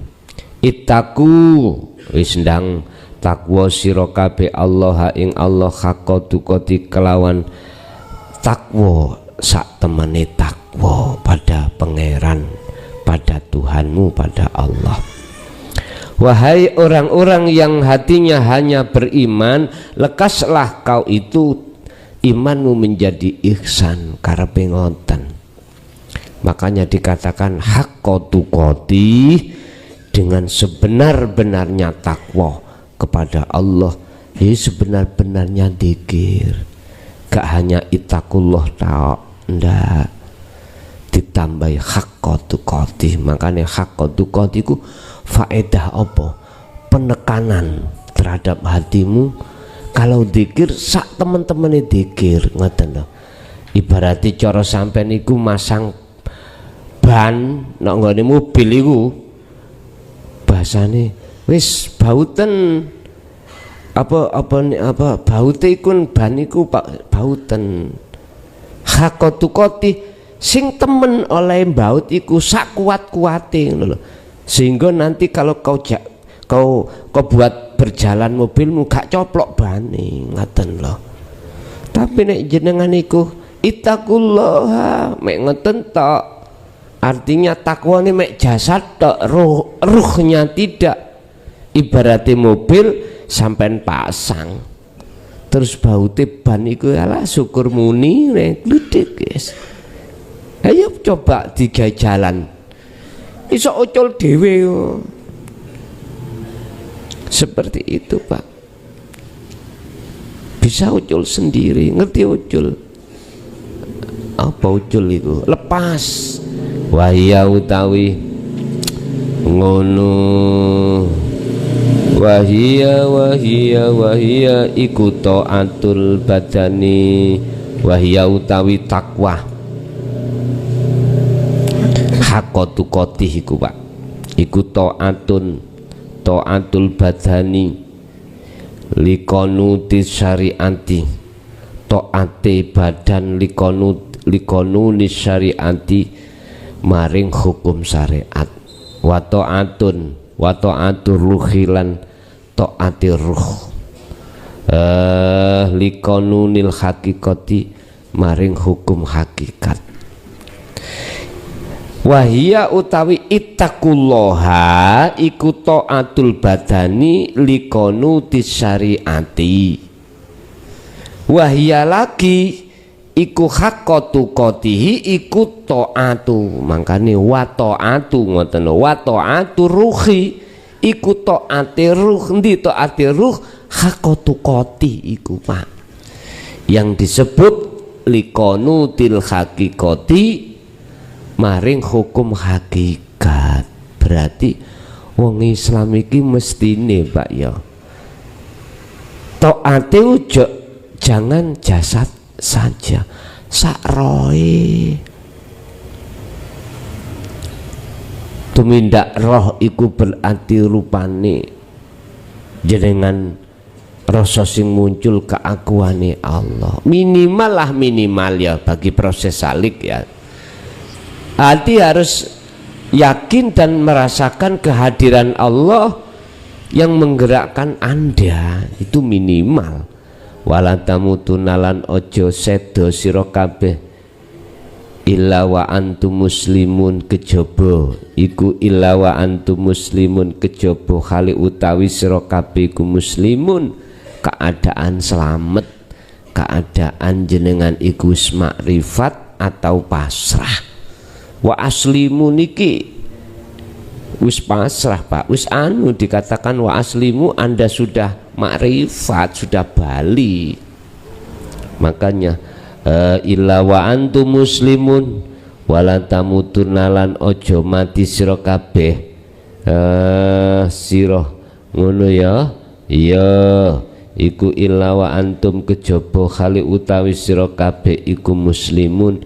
Ittaku wis ndang takwa sira kabeh Allah ing Allah hakka tukoti kelawan takwa sak temene takwa pada pangeran, pada Tuhanmu, pada Allah. Wahai orang-orang yang hatinya hanya beriman, lekaslah kau itu imanmu menjadi ihsan karepe ngoten. Makanya dikatakan hakka tukoti, dengan sebenar-benarnya takwa kepada Allah, ini sebenar-benarnya dzikir. Gak hanya ittaqullah tak, ndak, ditambahi haqqa tuqatih. Makanya haqqa tuqatih ku faedah apa? Penekanan terhadap hatimu. Kalau dzikir sak teman-teman dzikir, ngoten lho. Ibarati cara sampean iku masang ban nek nggone mobil iku bahasane wis bauten apa baute ikun ban iku Pak bauten. Hakotukoti sing temen oleh baut iku sak kuat-kuate ngono lho. Sehingga nanti kalau kau buat berjalan mobilmu gak coplok bane, ngaten lho. Tapi nek jenengan iku ittaqullah mek ngoten tok, artinya takwa ini mek jasad tok, ruhnya tidak. Ibaratnya mobil sampean pasang terus baute ban iku alah syukur muni nek gledek guys. Ayo coba digawe jalan iso ucul dhewe seperti itu Pak, bisa ucul sendiri. Ngerti ucul apa? Ucul itu lepas wahya utawi ngono, wahia iku taatul badani, wahia utawi takwa haqqatu qatih iku Pak, iku taatul badani likonuti syariati, taate badan likonu syariati maring hukum syariat, wa ta'atur ruhilan taati ruh likonunil hakikati maring hukum hakikat. Wahia utawi ittaqullaha iku taatul badani likonuti syariati, wahia lagi iku haqqatu qatihi iku taatu. Makane wa taatu ngoten, wa taatu ruhi iku taate ruh. Endi taate ruh? Haqqatu qati iku Pak, yang disebut likonutil hakikati maring hukum hakikat. Berarti wong Islam iki mestine Pak ya taate ujo jangan jasad saja, sakroe tumindak roh iku berarti rupane jenengan rasa sing muncul keakuane Allah. Minimal ya bagi proses salik ya, hati harus yakin dan merasakan kehadiran Allah yang menggerakkan Anda, itu minimal. Wala tamutunalan ojo sedo sira kabeh illa wa antum muslimun, kejaba iku illa wa antum muslimun, kejaba khali utawi sira kabeh iku muslimun keadaan selamat, keadaan jenengan iku wis makrifat atau pasrah. Wa aslimu niki wis pasrah Pak, wis dikatakan wa aslimu, Anda sudah makrifat, sudah bali. Makanya illa wa antum muslimun wala tamutunna lan ojo mati sira kabeh. Sira ngono ya. Iya iku illa wa antum kejaba khali utawi sira kabeh iku muslimun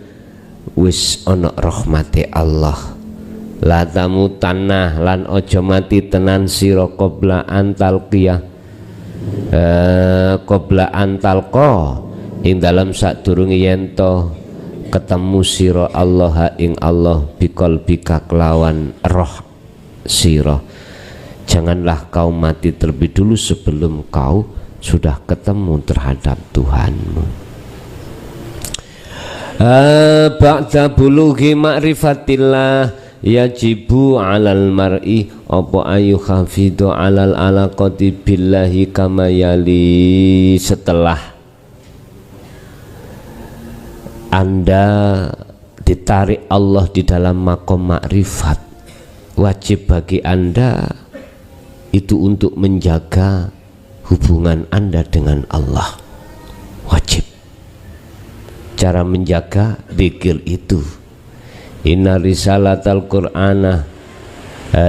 wis ana rahmate Allah. La tamutanna lan ojo mati tenan sira qabla antalqiyah qabla antalqa ing dalam sadurunge yen to ketemu sira Allah ing Allah biqalbika kelawan roh sira. Janganlah kau mati terlebih dulu sebelum kau sudah ketemu terhadap Tuhanmu. Ba'da bulughi ma'rifatillah yajibu 'alal mar'i apa ayu khafidu 'alal alaqati billahi kama yali. Setelah Anda ditarik Allah di dalam makom makrifat, wajib bagi Anda itu untuk menjaga hubungan Anda dengan Allah. Wajib. Cara menjaga dzikir itu, inna risalatal qur'ana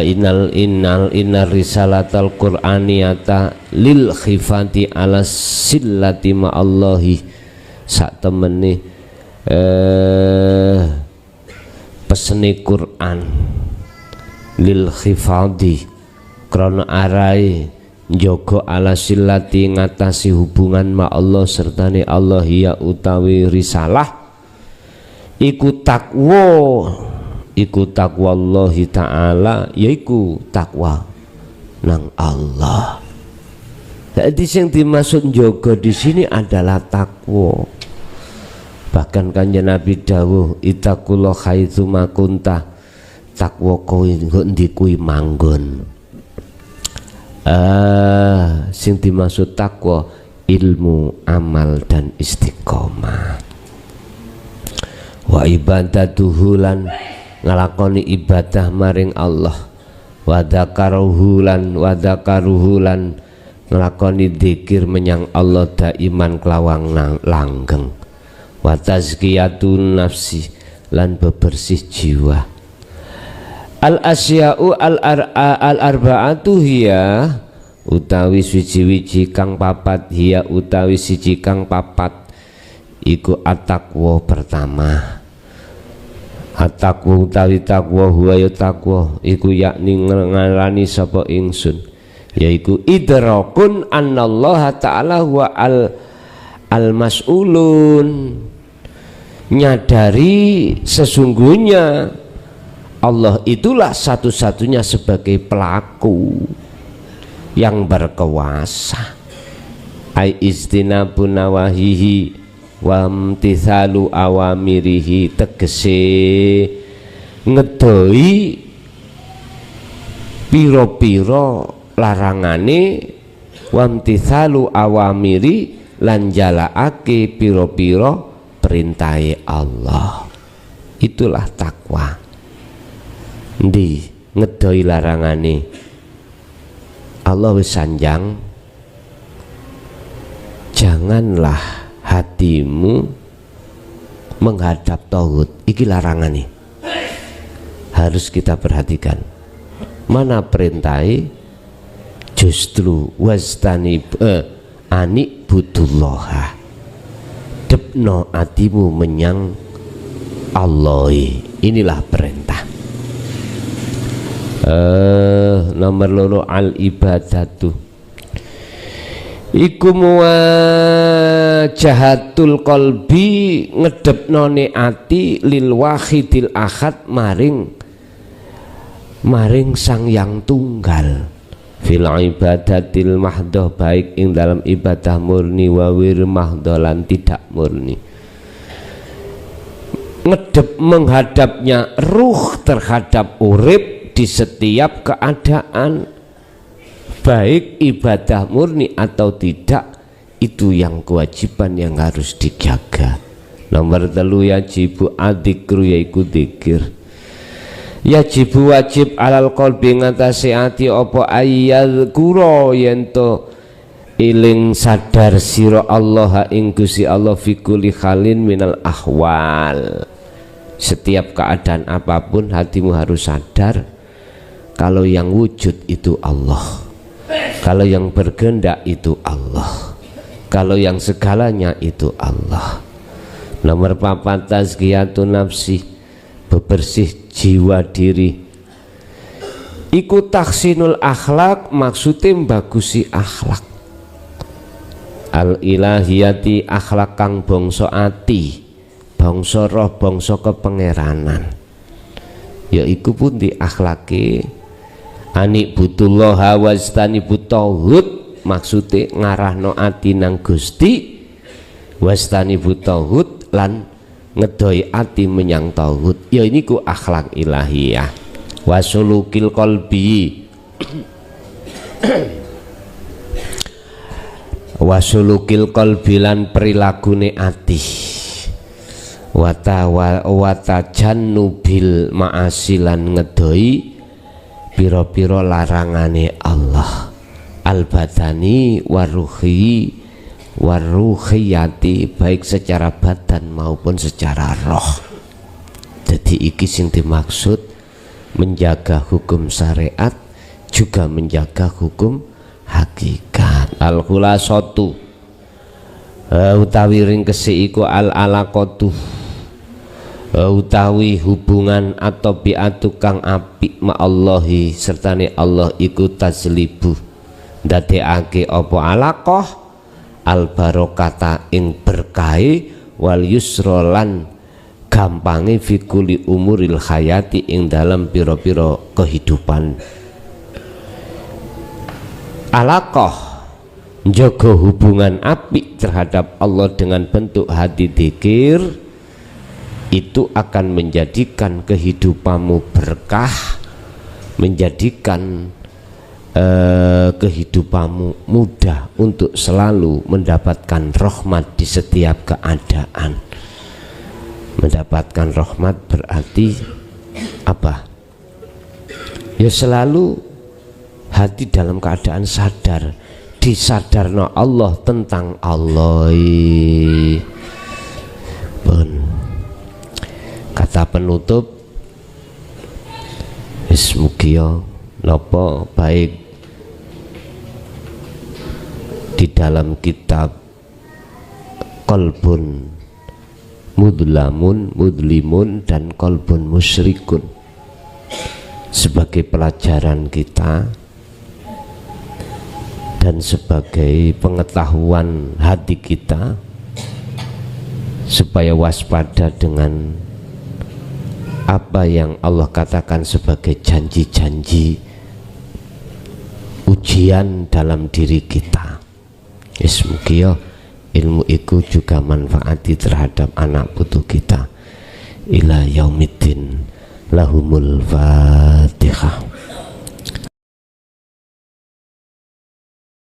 inna risalatal qur'aniyata lil khifati ala sillati ma'allahi. Sak temene pesene Quran lil khifadi krana arai njogo ala silati ngatasi hubungan ma Allah sertane Allah ya utawi risalah iku takwa Allah taala, yaiku takwa nang Allah. Jadi yang dimaksud njogo di sini adalah takwa. Bahkan kanjeng Nabi dawuh ittaqullah haitsu makunta, takwa kowe ndi kuwi manggon. Sing dimaksud takwa ilmu, amal dan istiqomah. Wa ibadatuhu lan nglakoni ibadah maring Allah. Wa dzakaruhu lan nglakoni dzikir menyang Allah daiman kelawang langgeng. Wa tazkiyatun nafsi lan bebersih jiwa. Al asya'u al arba'atu hiya utawi siji-wiji kang papat, hiya utawi siji kang papat iku at-taqwa pertama. At-taqwa utawi takwa huwa ya takwa iku yakni ngarani sapa ingsun, yaiku idrakun annallaha ta'ala huwa al-mas'ulun, nyadari sesungguhnya Allah itulah satu-satunya sebagai pelaku yang berkuasa. Ai istinabu nawahihi wa imtithalu awamirihi, tegese ngedoi piro-piro larangane, wa imtithalu awamiri lan jalaake piro-piro perintahe Allah. Itulah takwa. Ndi ngedoi larangane Allah wis sanjang, janganlah hatimu menghadap tauhid. Iki larangane harus kita perhatikan. Mana perintahe justru wastani anik butullaha, depno atimu menyang Allah. Inilah perintah. Nomor loro al ibadatu iku muwajahatul qalbi, ngedepnone ati lil wahidil ahad maring sang yang tunggal, fil ibadatil mahdoh, baik ing dalam ibadah murni wawir mahdoh lan tidak murni. Ngedep menghadapnya ruh terhadap urip di setiap keadaan, baik ibadah murni atau tidak, itu yang kewajiban yang harus dijaga. Nomor 3 yajibu adzikru, yaiku dzikir. Yajibu wajib alal qalbi ngatasi ati apa ayyadzkura yento iling sadar sira Allah ing Gusti Allah fi kulli halin minal ahwal. Setiap keadaan apapun hatimu harus sadar kalau yang wujud itu Allah, kalau yang berkehendak itu Allah, kalau yang segalanya itu Allah. Nomor 4 tazkiyatun nafsi, bebersih jiwa diri. Iku tahsinul akhlak, maksudnya bagusi akhlak. Al ilahiyati, akhlak kang bangsa ati, bangsa roh, bangsa kepengeranan. Yaiku pun di akhlaki anik butullah wastani butauhud, maksudnya ngarahno ati nang Gusti, wastani butauhud lan ngedoi ati menyang tauhid. Ya ini ku akhlak ilahiyah. Wasulukil qalbi wasulukil qalbi lan perilakune ati. Watajannubil ma'asilan ngedoi piro-piro larangane Allah. Al-badani waruhi waruhiyati, baik secara badan maupun secara roh. Jadi iki sing dimaksud menjaga hukum syariat juga menjaga hukum hakikat. Al-khulasatu utawi ringkesi iku al-alaqatu utawi hubungan atau bi'atu kang apik ma'allahi sertane Allah iku tajlibu ndadekake apa alaqah al barokata ing berkahi wal yusrolan gampange fikuli umuril hayati ing dalam piro-piro kehidupan. Alaqah njaga hubungan apik terhadap Allah dengan bentuk hati dzikir, itu akan menjadikan kehidupanmu berkah, menjadikan kehidupanmu mudah untuk selalu mendapatkan rahmat di setiap keadaan. Mendapatkan rahmat berarti apa? Ya selalu hati dalam keadaan sadar, disadarno Allah tentang Allah. Pun kata penutup ismukiyo nopo baik di dalam kitab Qalbun Mudlamun Mudlimun dan Qalbun Musyrikun sebagai pelajaran kita dan sebagai pengetahuan hati kita supaya waspada dengan apa yang Allah katakan sebagai janji-janji ujian dalam diri kita. Ismukiyo ilmu iku juga manfaati terhadap anak putu kita ila yaumiddin. Lahumul Fatihah.